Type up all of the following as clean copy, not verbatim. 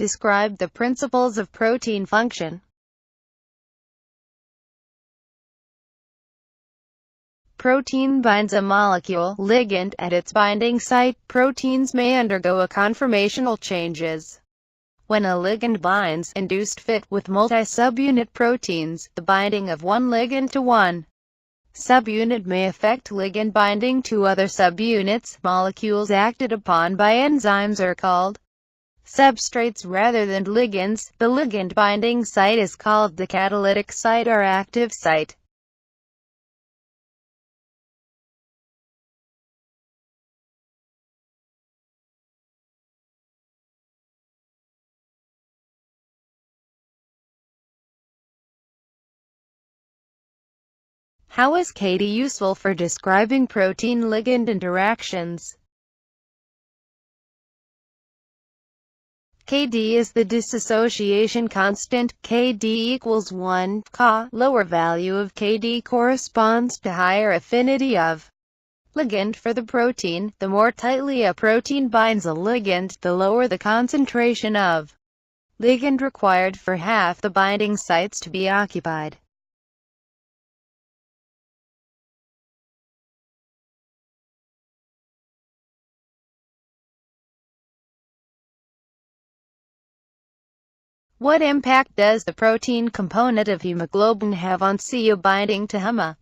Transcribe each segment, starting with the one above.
Describe the principles of protein function. Protein binds a molecule, ligand, at its binding site. Proteins may undergo a conformational changes. When a ligand binds, induced fit, with multi-subunit proteins, the binding of one ligand to one subunit may affect ligand binding to other subunits. Molecules acted upon by enzymes are called substrates rather than ligands. The ligand binding site is called the catalytic site or active site. How is Kd useful for describing protein-ligand interactions? Kd is the dissociation constant. Kd equals 1 Ka. Lower value of Kd corresponds to higher affinity of ligand for the protein. The more tightly a protein binds a ligand, the lower the concentration of ligand required for half the binding sites to be occupied. What impact does the protein component of hemoglobin have on CO binding to Heme?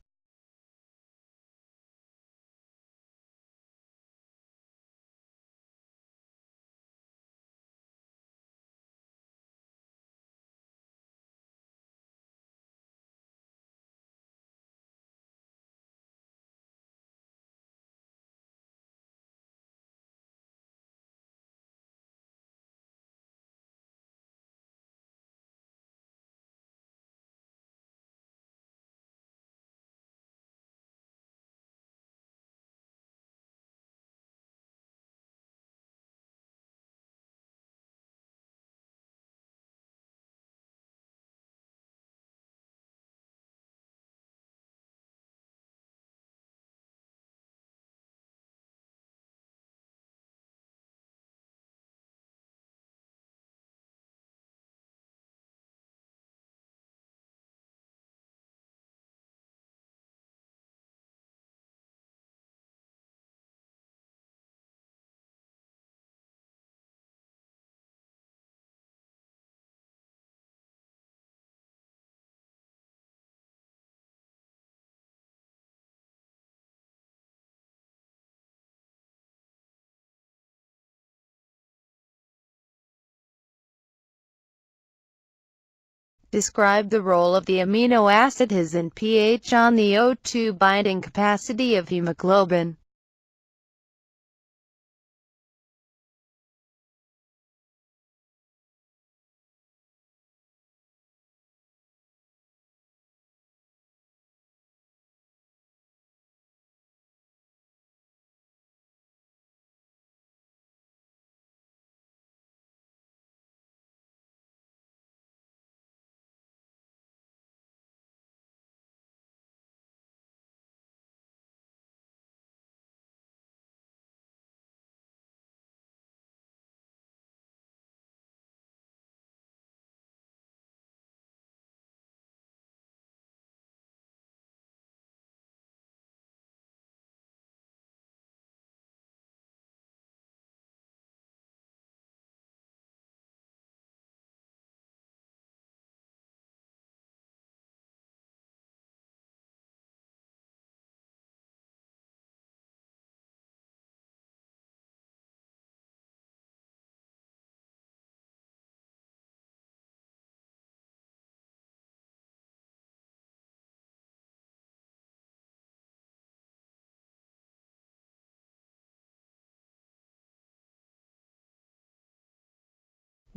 Describe the role of the amino acid His and pH on the O2 binding capacity of hemoglobin.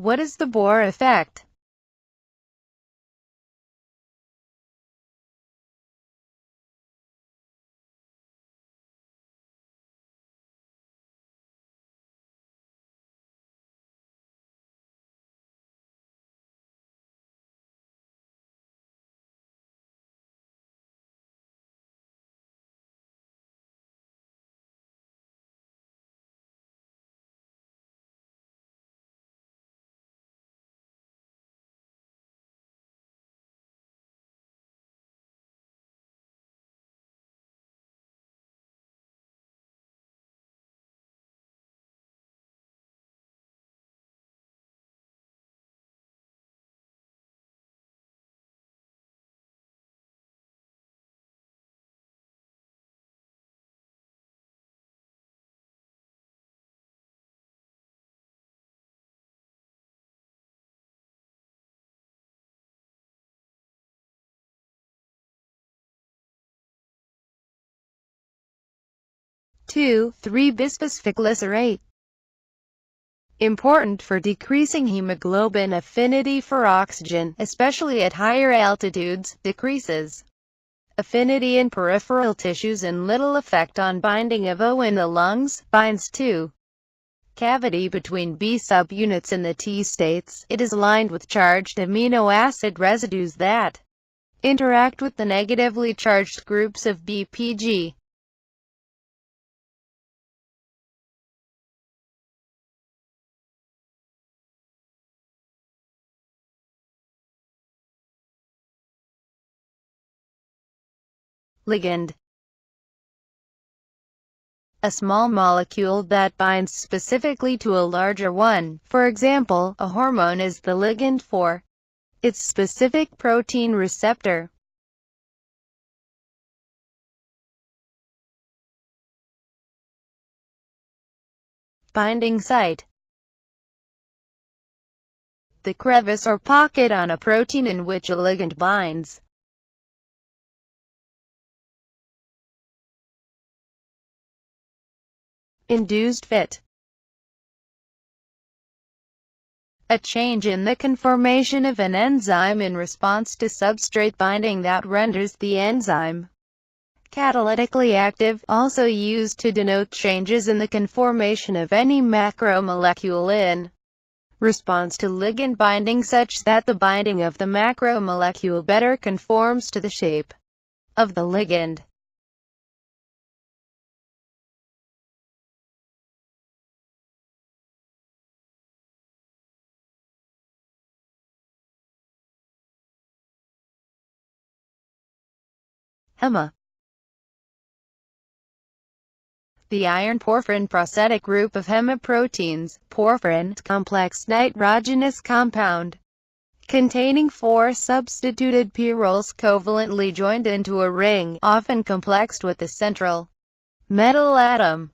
What is the Bohr effect? 2,3-bisphosphoglycerate. Important for decreasing hemoglobin affinity for oxygen, especially at higher altitudes, decreases affinity in peripheral tissues and little effect on binding of O in the lungs, binds to cavity between B subunits in the T states. It is aligned with charged amino acid residues that interact with the negatively charged groups of BPG. Ligand. A small molecule that binds specifically to a larger one. For example, a hormone is the ligand for its specific protein receptor. Binding site. The crevice or pocket on a protein in which a ligand binds. Induced fit. A change in the conformation of an enzyme in response to substrate binding that renders the enzyme catalytically active, also used to denote changes in the conformation of any macromolecule in response to ligand binding such that the binding of the macromolecule better conforms to the shape of the ligand. Heme. The iron porphyrin prosthetic group of heme proteins. Porphyrin, complex nitrogenous compound containing 4 substituted pyrroles covalently joined into a ring, often complexed with the central metal atom.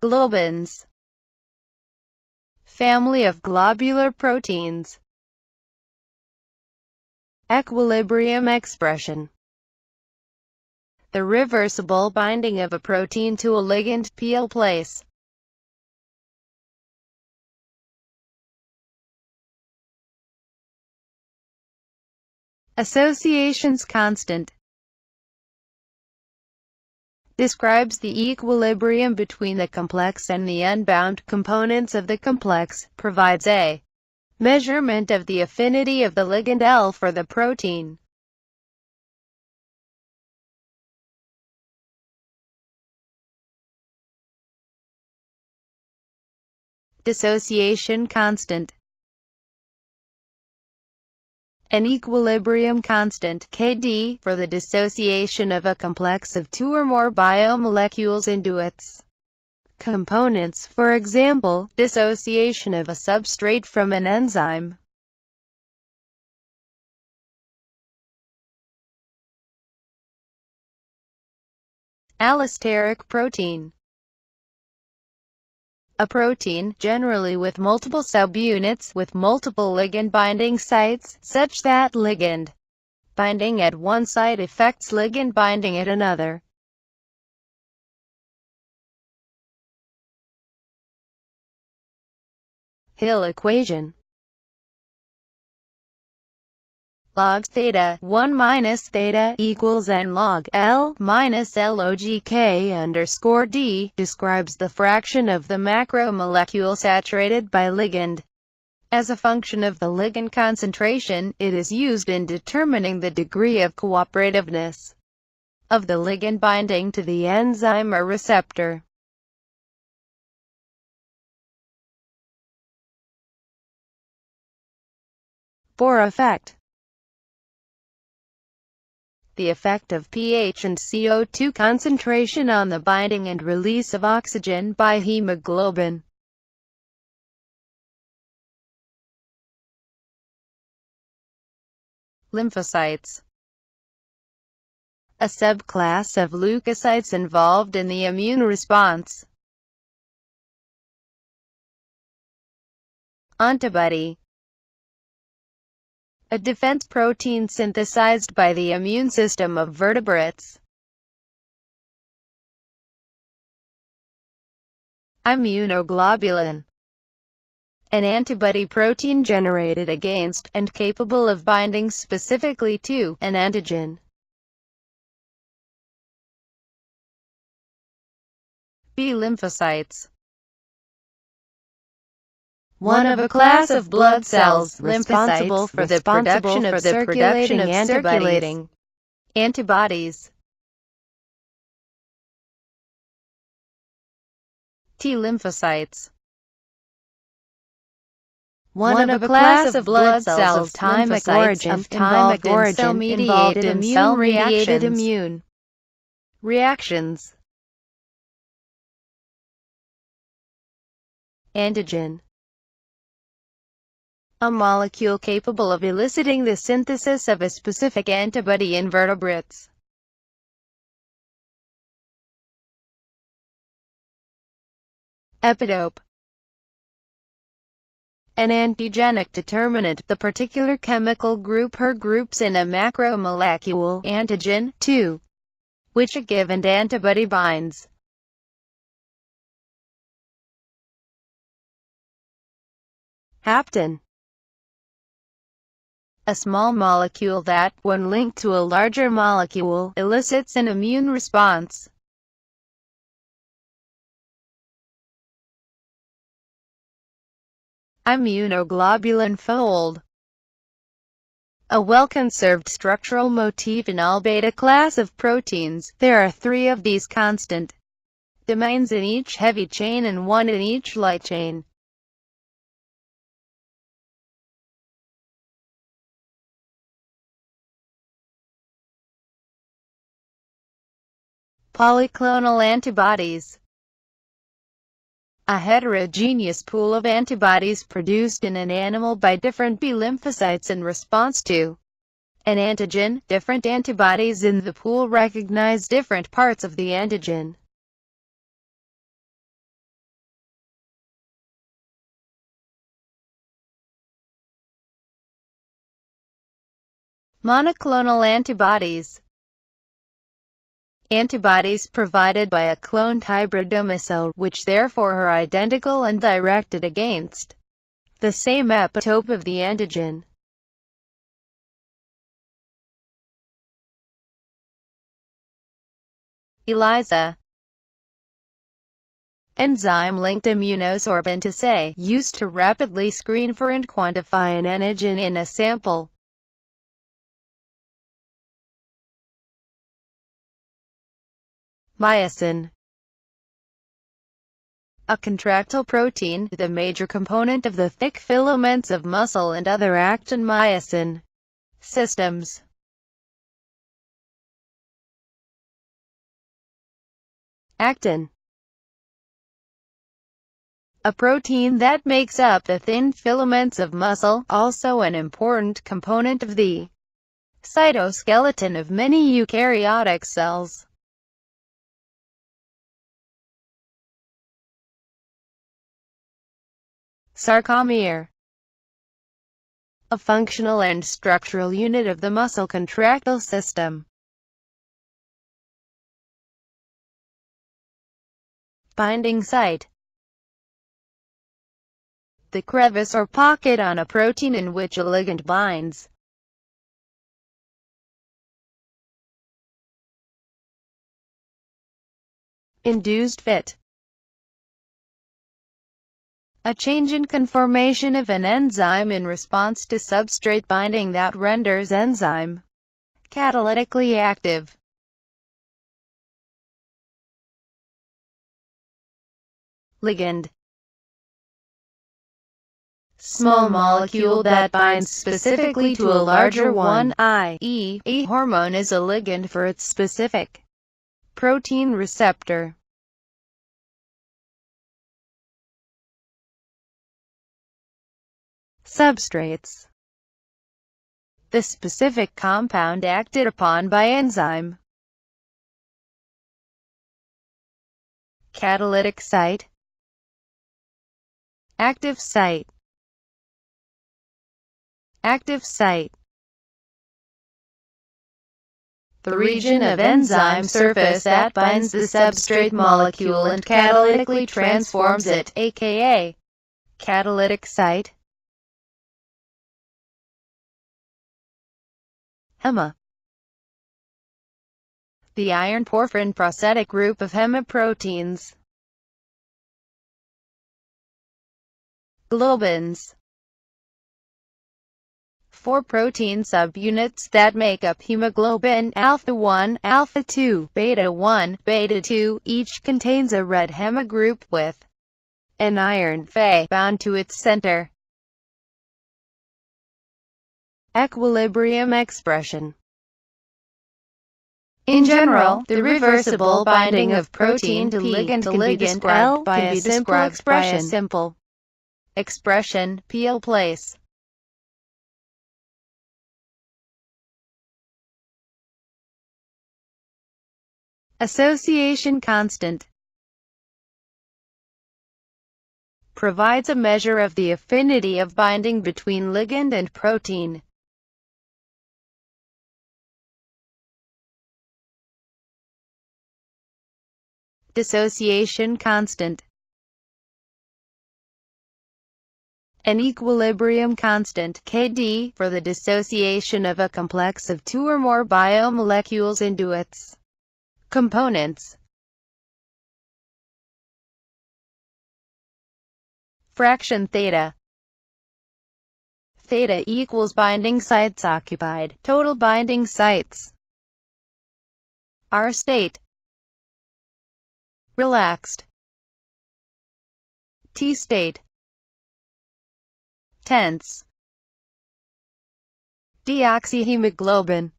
Globins. Family of globular proteins. Equilibrium expression. The reversible binding of a protein to a ligand, PL place. Associations constant. Describes the equilibrium between the complex and the unbound components of the complex, provides a measurement of the affinity of the ligand L for the protein. Dissociation constant. An equilibrium constant, Kd, for the dissociation of a complex of 2 or more biomolecules into its components, for example, dissociation of a substrate from an enzyme. Allosteric protein. A protein, generally with multiple subunits, with multiple ligand binding sites, such that ligand binding at one site affects ligand binding at another. Hill equation. Log theta 1 minus theta equals n log L minus log K underscore D describes the fraction of the macromolecule saturated by ligand. As a function of the ligand concentration, it is used in determining the degree of cooperativeness of the ligand binding to the enzyme or receptor. Bohr effect. The effect of pH and CO2 concentration on the binding and release of oxygen by hemoglobin. Lymphocytes. A subclass of leukocytes involved in the immune response. Antibody. a defense protein synthesized by the immune system of vertebrates. Immunoglobulin, an antibody protein generated against, and capable of binding specifically to, an antigen. B-lymphocytes, one of a class of blood cells, responsible for the production of circulating antibodies. T-lymphocytes, one of a class of blood cells of thymic origin, involved in cell-mediated immune reactions. Antigen, a molecule capable of eliciting the synthesis of a specific antibody in vertebrates. Epitope, an antigenic determinant, the particular chemical group or groups in a macromolecule antigen, to which a given antibody binds. Hapten, a small molecule that, when linked to a larger molecule, elicits an immune response. Immunoglobulin fold, a well-conserved structural motif in all beta class of proteins. There are 3 of these constant domains in each heavy chain and 1 in each light chain. Polyclonal antibodies, a heterogeneous pool of antibodies produced in an animal by different B lymphocytes in response to an antigen. Different antibodies in the pool recognize different parts of the antigen. Monoclonal antibodies, antibodies provided by a cloned hybridome of cell, which therefore are identical and directed against the same epitope of the antigen. ELISA, enzyme-linked immunosorbent assay, used to rapidly screen for and quantify an antigen in a sample. Myosin, a contractile protein, the major component of the thick filaments of muscle and other actin-myosin systems. Actin, a protein that makes up the thin filaments of muscle, also an important component of the cytoskeleton of many eukaryotic cells. Sarcomere, a functional and structural unit of the muscle contractile system. Binding site, the crevice or pocket on a protein in which a ligand binds. Induced fit, a change in conformation of an enzyme in response to substrate binding that renders enzyme catalytically active. Ligand, small molecule that binds specifically to a larger one, i.e., a hormone is a ligand for its specific protein receptor. Substrates, the specific compound acted upon by enzyme. Catalytic site, active site. Active site. The region of enzyme surface that binds the substrate molecule and catalytically transforms it, aka catalytic site. Heme. The iron porphyrin prosthetic group of heme proteins. Globins. 4 protein subunits that make up hemoglobin: alpha-1, alpha-2, beta-1, beta-2. Each contains a red heme group with an iron Fe bound to its center. Equilibrium expression. In general, the reversible binding of protein to ligand can be described by a simple expression, Pl place. Association constant provides a measure of the affinity of binding between ligand and protein. Dissociation constant. An equilibrium constant, Kd, for the dissociation of a complex of 2 or more biomolecules into its components. Fraction theta. Theta equals binding sites occupied, total binding sites. R state. Relaxed. T state. Tense. Deoxyhemoglobin.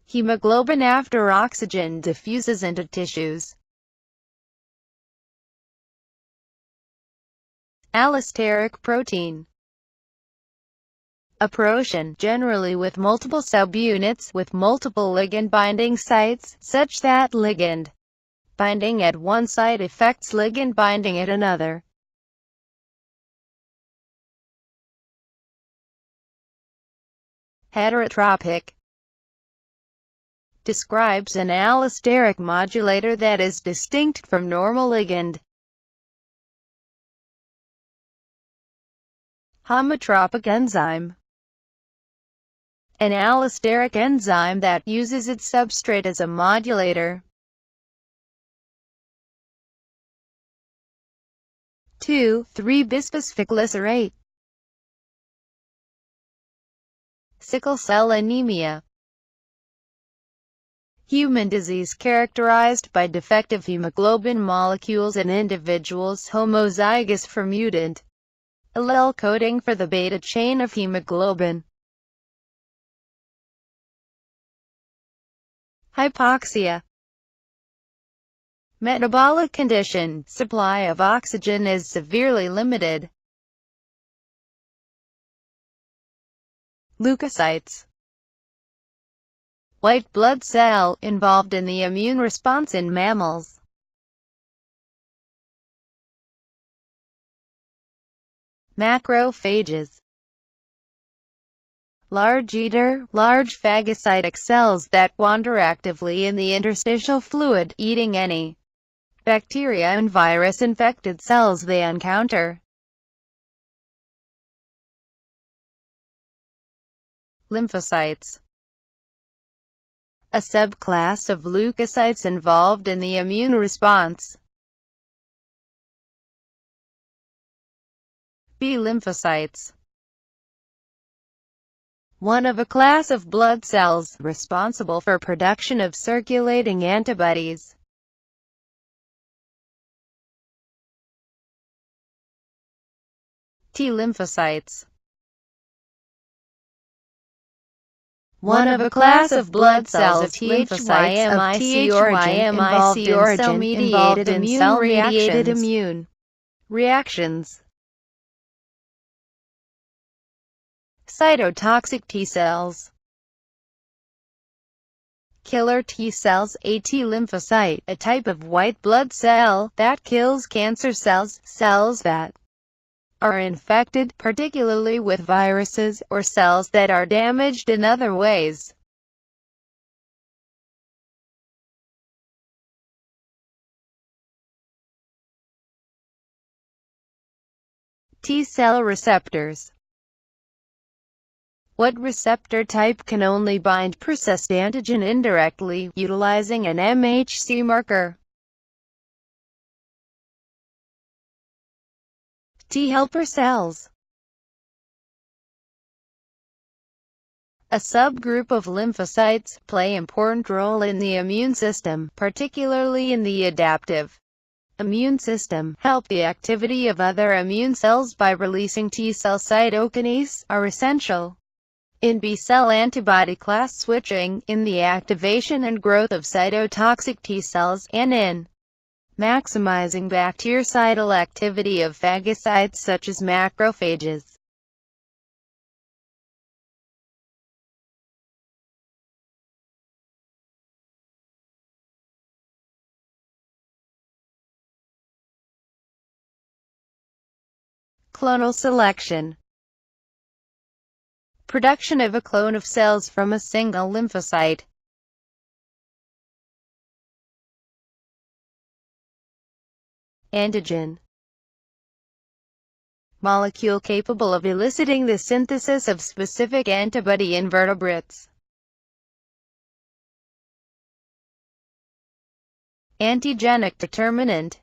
Hemoglobin after oxygen diffuses into tissues. Allosteric protein. A protein, generally with multiple subunits, with multiple ligand binding sites, such that ligand binding at one site affects ligand binding at another. Heterotropic. Describes an allosteric modulator that is distinct from normal ligand. Homotropic enzyme. An allosteric enzyme that uses its substrate as a modulator. 2,3-bisphosphoglycerate. Sickle cell anemia. Human disease characterized by defective hemoglobin molecules in individuals homozygous for mutant allele coding for the beta chain of hemoglobin. Hypoxia. Metabolic condition, supply of oxygen is severely limited. Leukocytes. White blood cell, involved in the immune response in mammals. Macrophages. Large eater, large phagocytic cells that wander actively in the interstitial fluid, eating any bacteria and virus-infected cells they encounter. Lymphocytes. A subclass of leukocytes involved in the immune response. B-lymphocytes. One of a class of blood cells, responsible for production of circulating antibodies. T-lymphocytes. One of a class of blood cells of THYMIC origin, involved in cell-mediated immune reactions. Cytotoxic T cells. Killer T cells. A T lymphocyte, a type of white blood cell that kills cancer cells, cells that are infected, particularly with viruses, or cells that are damaged in other ways. T-cell receptors. What receptor type can only bind processed antigen indirectly, utilizing an MHC marker? T helper cells. A subgroup of lymphocytes, play an important role in the immune system, particularly in the adaptive immune system, help the activity of other immune cells by releasing T-cell cytokinase, are essential in B-cell antibody class switching, in the activation and growth of cytotoxic T-cells, and in maximizing bactericidal activity of phagocytes such as macrophages. Clonal selection. Production of a clone of cells from a single lymphocyte. Antigen. Molecule capable of eliciting the synthesis of specific antibody in vertebrates. Antigenic determinant.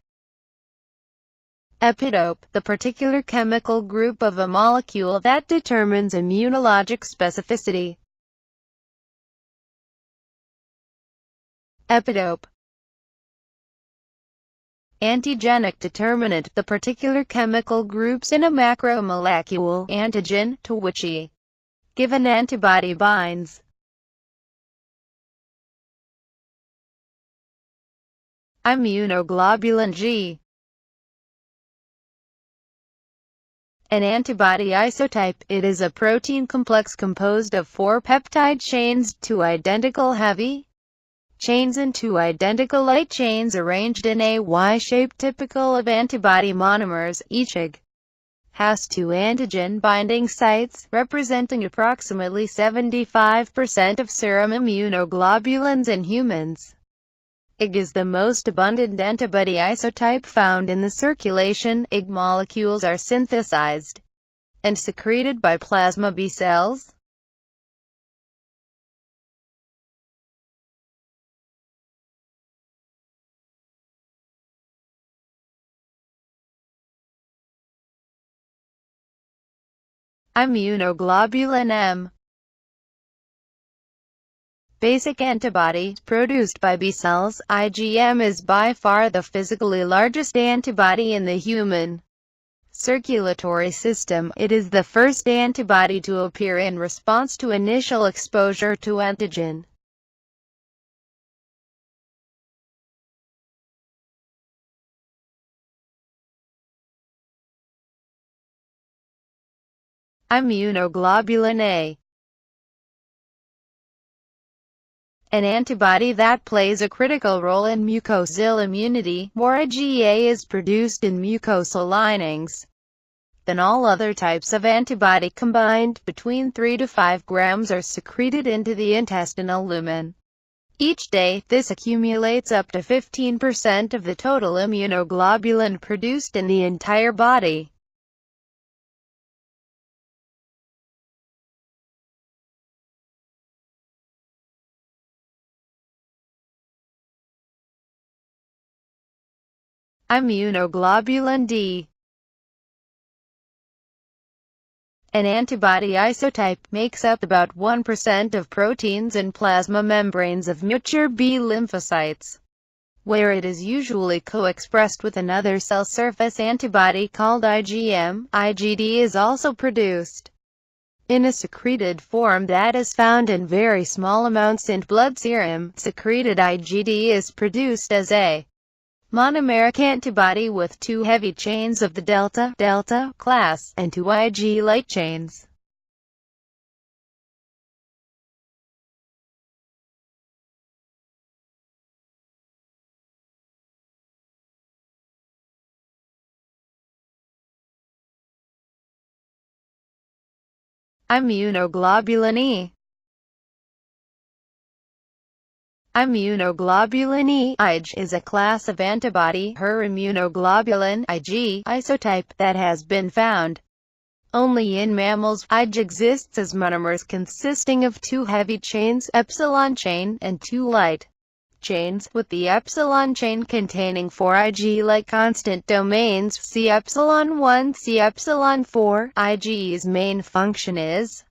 Epitope, the particular chemical group of a molecule that determines immunologic specificity. Epitope. Antigenic determinant, the particular chemical groups in a macromolecule, antigen, to which a given antibody binds. Immunoglobulin G. An antibody isotype, it is a protein complex composed of 4 peptide chains, 2 identical heavy chains and 2 identical light chains arranged in a Y-shape typical of antibody monomers. Each IG has 2 antigen-binding sites, representing approximately 75% of serum immunoglobulins in humans. IG is the most abundant antibody isotype found in the circulation. IG molecules are synthesized and secreted by plasma B cells. Immunoglobulin M. Basic antibody, produced by B cells. IgM is by far the physically largest antibody in the human circulatory system. It is the first antibody to appear in response to initial exposure to antigen. Immunoglobulin A. An antibody that plays a critical role in mucosal immunity. More IgA is produced in mucosal linings than all other types of antibody combined. Between 3 to 5 grams are secreted into the intestinal lumen each day. This accumulates up to 15% of the total immunoglobulin produced in the entire body. Immunoglobulin D. An antibody isotype, makes up about 1% of proteins in plasma membranes of mature B lymphocytes, where it is usually co-expressed with another cell surface antibody called IgM. IgD is also produced in a secreted form that is found in very small amounts in blood serum. Secreted IgD is produced as a monomeric antibody with 2 heavy chains of the delta class, and 2 Ig light chains. Immunoglobulin E. Immunoglobulin E Ig is a class of antibody, her immunoglobulin Ig isotype, that has been found only in mammals. Ig exists as monomers consisting of two heavy chains, epsilon chain, and two light chains, with the epsilon chain containing four Ig-like constant domains. See epsilon 1, see epsilon 4. Ig's main function is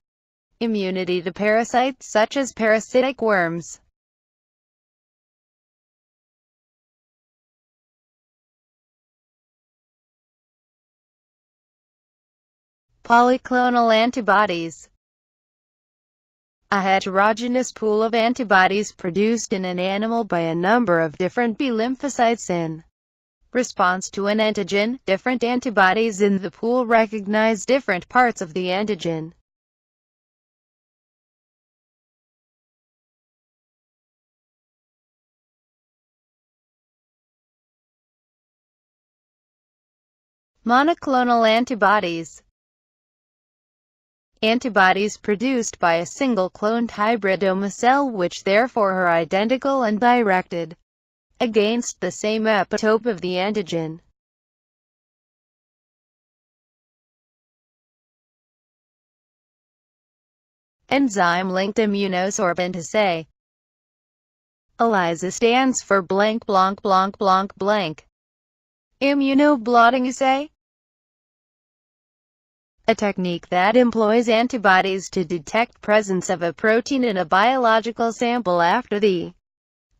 immunity to parasites such as parasitic worms. Polyclonal antibodies. A heterogeneous pool of antibodies produced in an animal by a number of different B-lymphocytes in response to an antigen. Different antibodies in the pool recognize different parts of the antigen. Monoclonal antibodies. Antibodies produced by a single cloned hybridoma cell, which therefore are identical and directed against the same epitope of the antigen. Enzyme-linked immunosorbent assay. ELISA stands for blank blank blank blank blank. Immunoblotting assay. A technique that employs antibodies to detect presence of a protein in a biological sample after the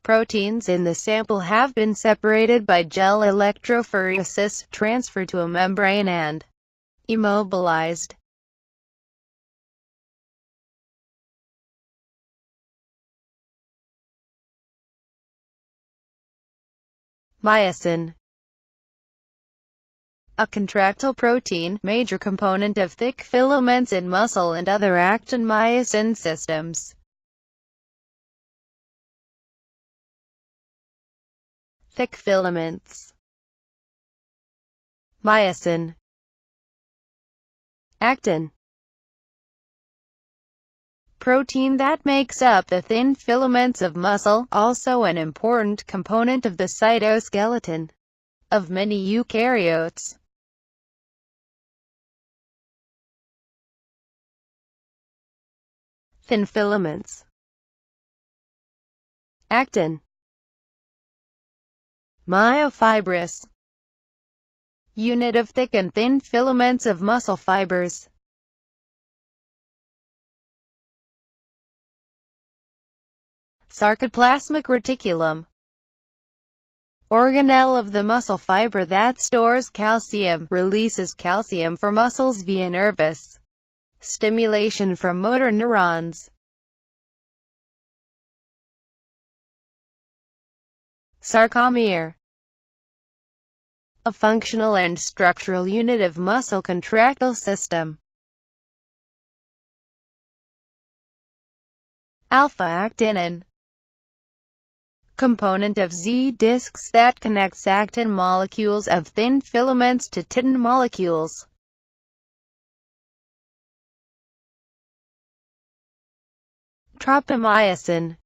proteins in the sample have been separated by gel electrophoresis, transferred to a membrane and immobilized. Myosin. A contractile protein, major component of thick filaments in muscle and other actin-myosin systems. Thick filaments. Myosin. Actin. Protein that makes up the thin filaments of muscle, also an important component of the cytoskeleton of many eukaryotes. Thin filaments. Actin. Myofibrous. Unit of thick and thin filaments of muscle fibers. Sarcoplasmic reticulum. Organelle of the muscle fiber that stores calcium, releases calcium for muscles via nervous stimulation from motor neurons. Sarcomere. A functional and structural unit of muscle contractile system. Alpha-actinin. Component of Z-discs that connects actin molecules of thin filaments to titin molecules. Tropomyosin.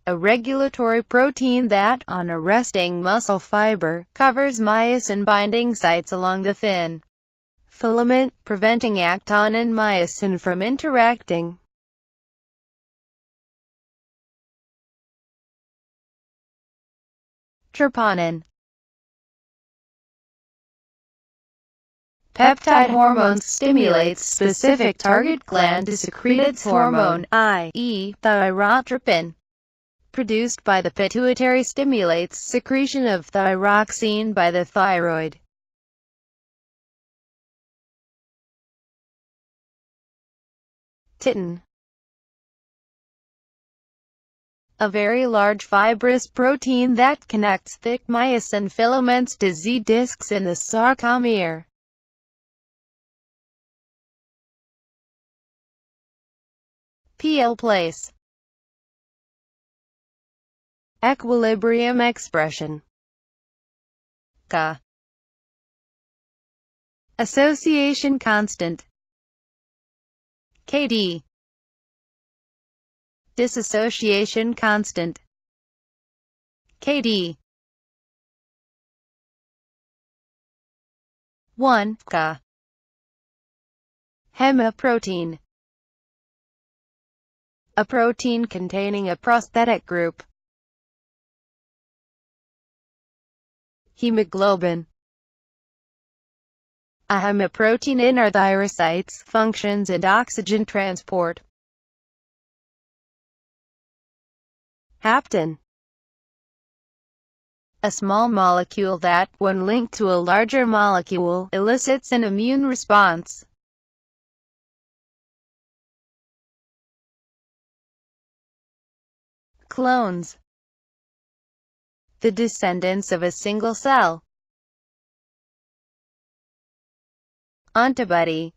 A regulatory protein that, on arresting muscle fiber, covers myosin-binding sites along the thin filament, preventing actin and myosin from interacting. Troponin. Peptide hormones stimulates specific target gland to secrete its hormone, i.e., thyrotropin. Produced by the pituitary, stimulates secretion of thyroxine by the thyroid. Titin. A very large fibrous protein that connects thick myosin filaments to Z-discs in the sarcomere. PL place. Equilibrium expression. Ka. Association constant. Kd. Dissociation constant. Kd. 1. Ka. Heme protein. A protein containing a prosthetic group. Hemoglobin. A hemoprotein in our thyrocytes, functions and oxygen transport. Hapten. A small molecule that, when linked to a larger molecule, elicits an immune response. Clones. The descendants of a single cell. Antibody.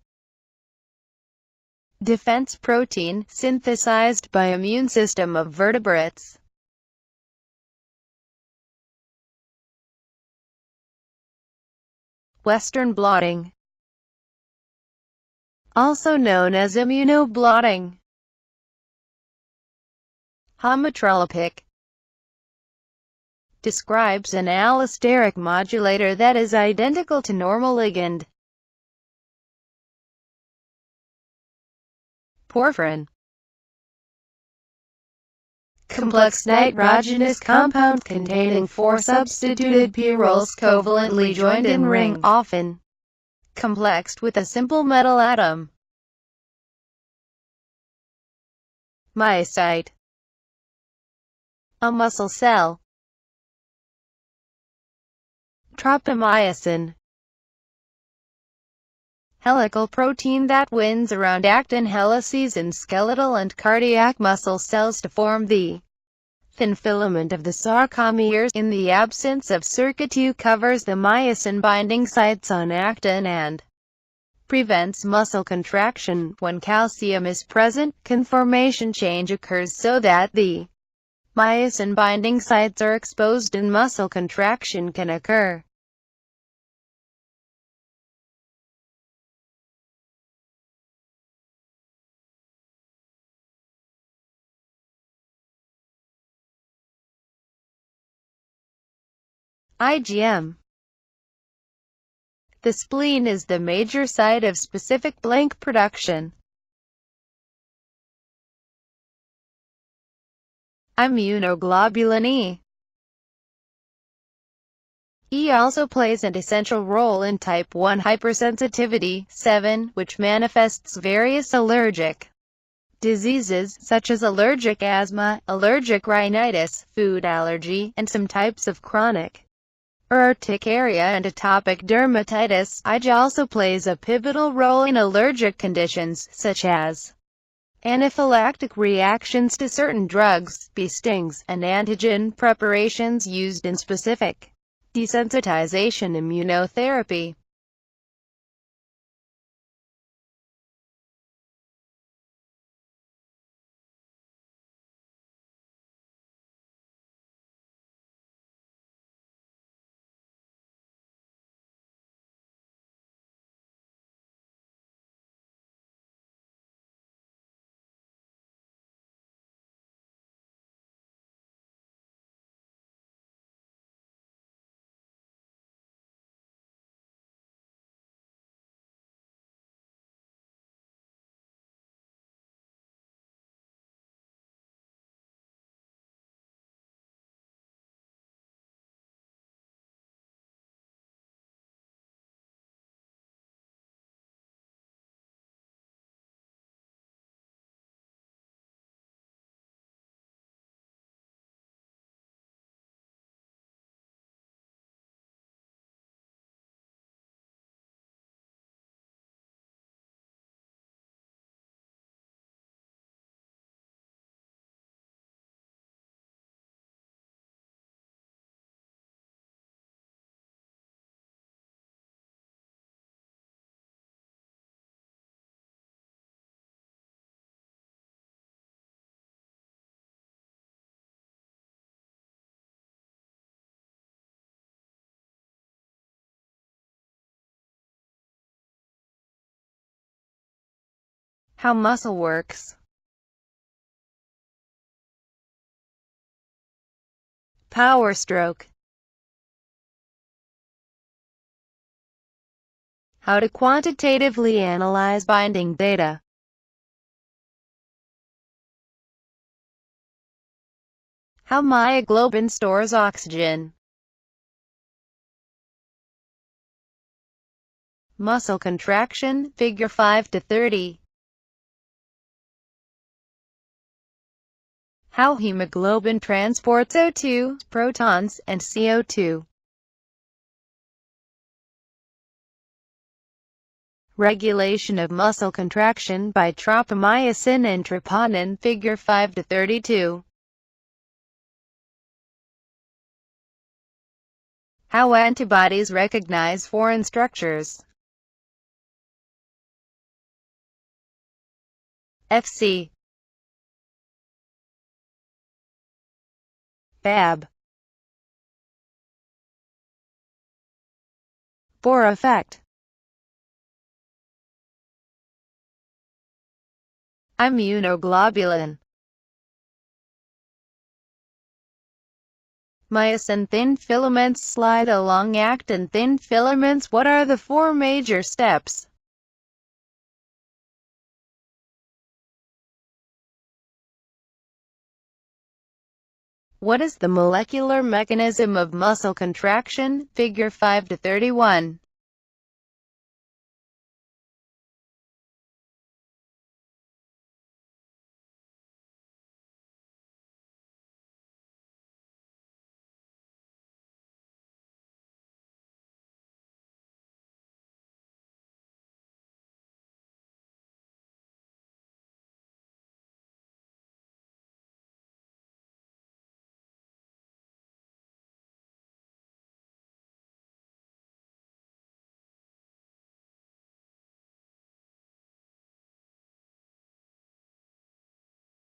Defense protein, synthesized by immune system of vertebrates. Western blotting. Also known as immunoblotting. Homotropic. Describes an allosteric modulator that is identical to normal ligand. Porphyrin. Complex nitrogenous compound containing 4 substituted pyrroles covalently joined in ring, often complexed with a simple metal atom. Myocyte. A muscle cell. Tropomyosin. Helical protein that winds around actin helices in skeletal and cardiac muscle cells to form the thin filament of the sarcomeres. In the absence of SERCA2 covers the myosin-binding sites on actin and prevents muscle contraction. When calcium is present, conformation change occurs so that the myosin-binding sites are exposed and muscle contraction can occur. IgM. The spleen is the major site of specific blank production. Immunoglobulin E. E also plays an essential role in type 1 hypersensitivity, 7, which manifests various allergic diseases, such as allergic asthma, allergic rhinitis, food allergy, and some types of chronic urticaria and atopic dermatitis. Ig also plays a pivotal role in allergic conditions, such as anaphylactic reactions to certain drugs, bee stings, and antigen preparations used in specific desensitization immunotherapy. How muscle works. Power stroke. How to quantitatively analyze binding data. How myoglobin stores oxygen. Muscle contraction, figure 5 to 30. How hemoglobin transports O2, protons, and CO2. Regulation of muscle contraction by tropomyosin and troponin, figure 5 to 32. How antibodies recognize foreign structures. FC. Fab. Bohr effect. Immunoglobulin. Myosin thin filaments slide along actin thin filaments. What are the 4 major steps? What is the molecular mechanism of muscle contraction? Figure 5 to 31.